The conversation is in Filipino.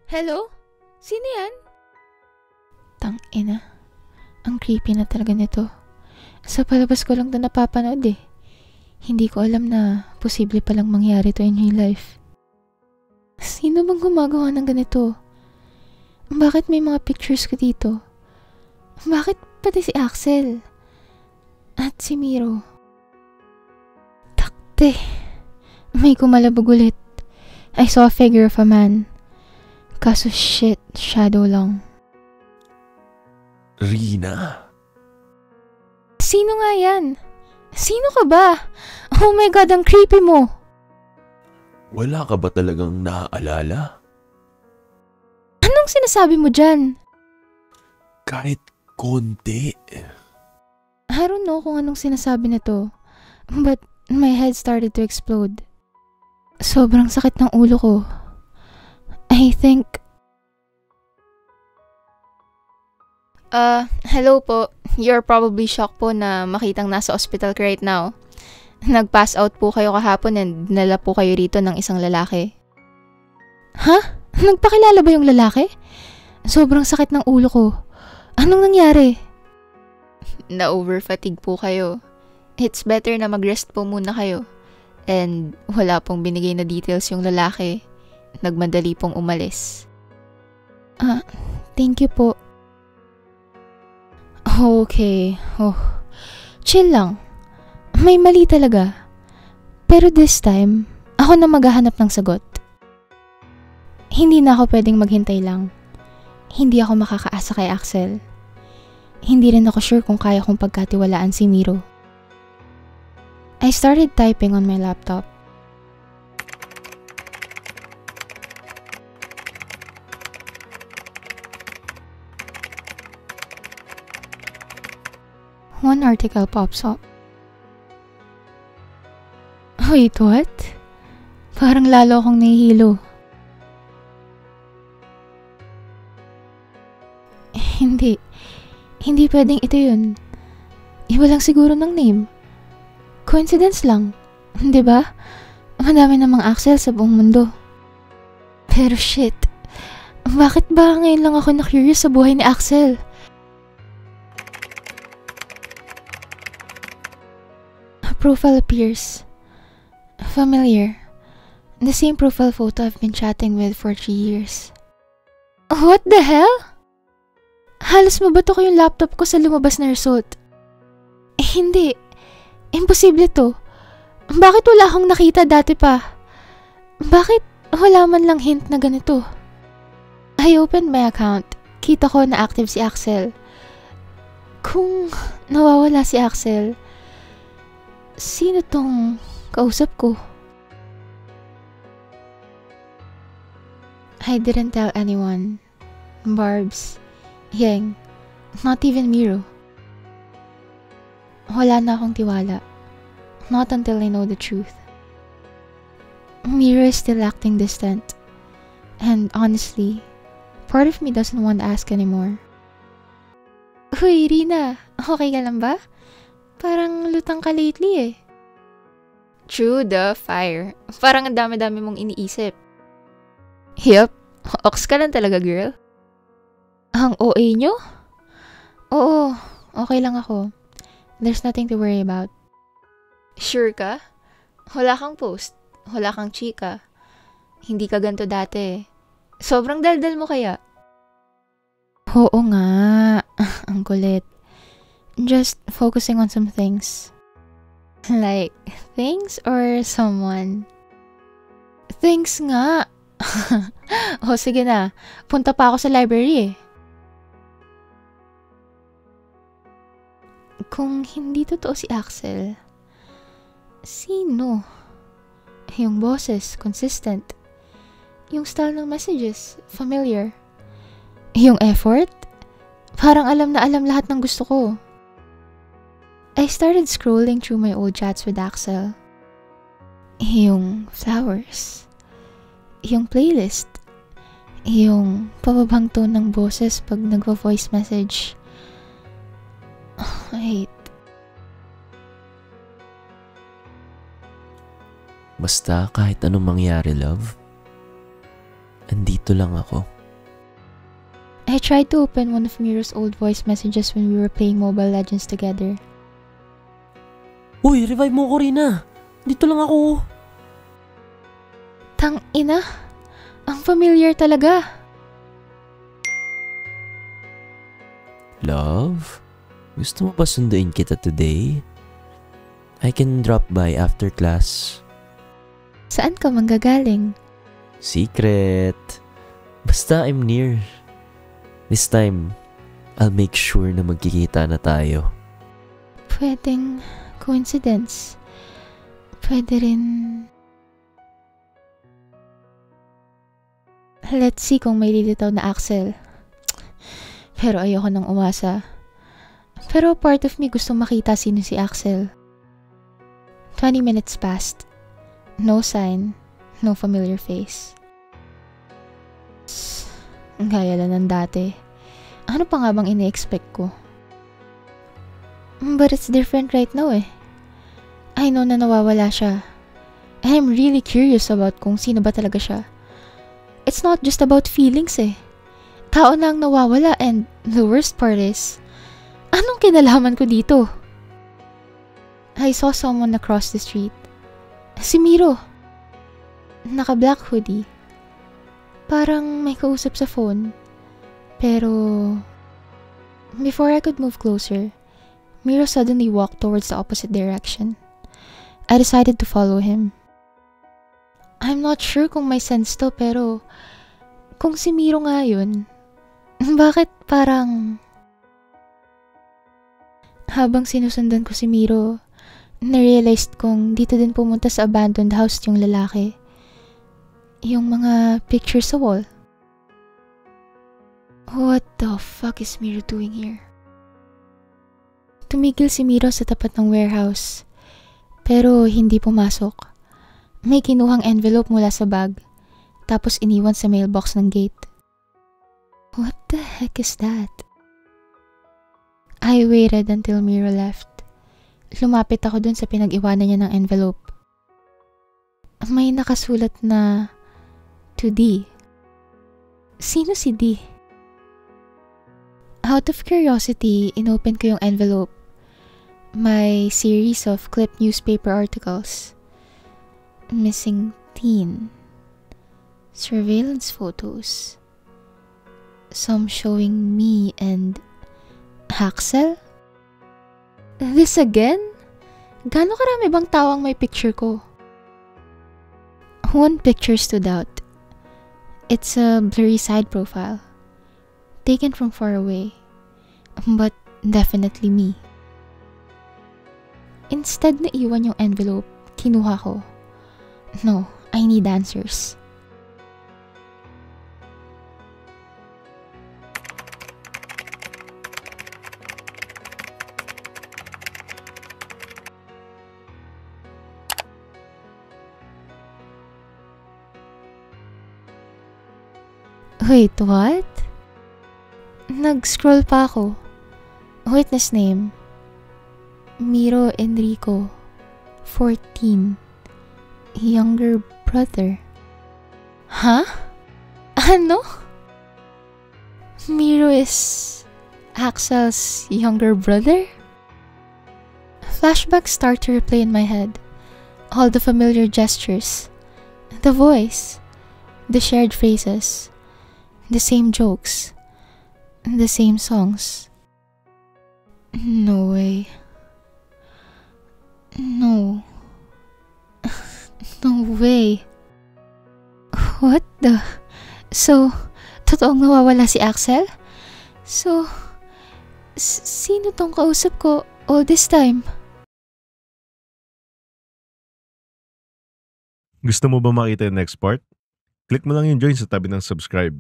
Hello? Sino yan? Tangina. Ang creepy na talaga nito. Sa palabas ko lang ito napapanood eh. Hindi ko alam na posible palang mangyari to in real life. Sino bang gumagawa ng ganito? Bakit may mga pictures ko dito? Bakit pati si Axel? At si Miro? Takte. May kumalabog ulit. I saw a figure of a man. Kaso shit, shadow lang. Rina? Sino nga yan? Sino ka ba? Oh my God, ang creepy mo. Wala ka ba talagang naaalala? Anong sinasabi mo dyan? Kahit konti. I don't know kung anong sinasabi nito. But my head started to explode. Sobrang sakit ng ulo ko. I think... Hello po. You're probably shocked po na makitang nasa hospital ka right now. Nag-pass out po kayo kahapon and dinala po kayo rito ng isang lalaki. Ha? Nagpakilala ba yung lalaki? Sobrang sakit ng ulo ko. Anong nangyari? Na-overfatigue po kayo. It's better na mag-rest po muna kayo. And wala pong binigay na details yung lalaki. Nagmadali pong umalis. Thank you po. Okay. Oh, chill lang. May mali talaga. Pero this time, ako na maghahanap ng sagot. Hindi na ako pwedeng maghintay lang. Hindi ako makakaasa kay Axel. Hindi rin ako sure kung kaya kong pagkatiwalaan si Miro. I started typing on my laptop. One article pops up. Wait, what? Parang lalo akong nahihilo. Hindi pwedeng ito yun. Iba lang siguro ng name. Coincidence lang, di ba? Madami namang Axel sa buong mundo. Pero shit, bakit ba ngayon lang ako na-curious sa buhay ni Axel? A profile appears. Familiar. The same profile photo I've been chatting with for 3 years. What the hell? Halos mabato ko yung laptop ko sa lumabas na result. Hindi. Imposible to. Bakit wala akong nakita dati pa? Bakit wala man lang hint na ganito? I opened my account. Kita ko na active si Axel. Kung nawawala si Axel, sino tong kausap ko? I didn't tell anyone. Barbs, Yang, not even Miro. Wala na akong tiwala. Not until I know the truth. Miro is still acting distant. And honestly, part of me doesn't want to ask anymore. Uy, Rina, okay ka lang ba? Parang lutang ka lately eh. True the fire. Parang ang dami-dami mong iniisip. Yup, ox ka lang talaga, girl. Ang OA nyo? Oo, okay lang ako. There's nothing to worry about. Sure ka? Wala kang post. Wala kang chika. Hindi ka ganito dati. Sobrang daldal mo kaya? Oo nga. Ang kulit. Just focusing on some things. Like, things or someone? Things nga. O sige na. Punta pa ako sa library eh. Kung hindi totoo si Axel, sino? Yung boses, consistent. Yung style ng messages, familiar. Yung effort, parang alam na alam lahat ng gusto ko. I started scrolling through my old chats with Axel. Yung flowers. Yung playlist. Yung pababang tone ng boses pag nagvo-voice message. I hate. Basta kahit anong mangyari, love, andito lang ako. I tried to open one of Miro's old voice messages when we were playing Mobile Legends together. Uy, revive mo ko rin na. Dito lang ako. Tang ina, ang familiar talaga. Love, gusto mo ba sunduin kita today? I can drop by after class. Saan ka manggagaling? Secret. Basta I'm near. This time, I'll make sure na magkikita na tayo. Pwedeng coincidence. Pwede rin... Let's see kung may lilitaw na Axel. Pero ayoko nang umasa. Pero part of me gusto makita sino si Axel. 20 minutes passed. No sign. No familiar face. Gaya lang ng dati. Ano pa nga bang ini-expect ko? But it's different right now eh. I know na nawawala siya. And I'm really curious about kung sino ba talaga siya. It's not just about feelings eh. Tao na ang nawawala and the worst part is, anong kinalaman ko dito? I saw someone across the street. Si Miro. Naka-black hoodie. Parang may kausap sa phone. Pero, before I could move closer, Miro suddenly walked towards the opposite direction. I decided to follow him. I'm not sure kung may sense to pero kung si Miro nga yun, bakit parang... Habang sinusundan ko si Miro, na-realized kong dito din pumunta sa abandoned house yung lalaki. Yung mga pictures sa wall. What the fuck is Miro doing here? Tumigil si Miro sa tapat ng warehouse, pero hindi pumasok. May kinuhang envelope mula sa bag, tapos iniwan sa mailbox ng gate. What the heck is that? I waited until Miro left. Lumapit ako dun sa pinag-iwanan niya ng envelope. May nakasulat na to D. Sino si D? Out of curiosity, inopen ko yung envelope. May series of clipped newspaper articles. Missing teen. Surveillance photos. Some showing me and Axel? This again? Gaano karami bang tawang may picture ko? One picture stood out. It's a blurry side profile. Taken from far away. But definitely me. Instead na iwan yung envelope, kinuha ko. No, I need answers. Wait, what? Nag-scroll pa ako. Witness name. Miro Enrico. 14. Younger brother. Huh? Ano? Miro is Axel's younger brother? Flashbacks start to replay in my head. All the familiar gestures. The voice. The shared phrases. The same jokes. The same songs. No way. No. No way. What the... So, totoong nawawala si Axel? So, sino tong kausap ko all this time? Gusto mo ba makita yung next part? Click mo lang yung join sa tabi ng subscribe.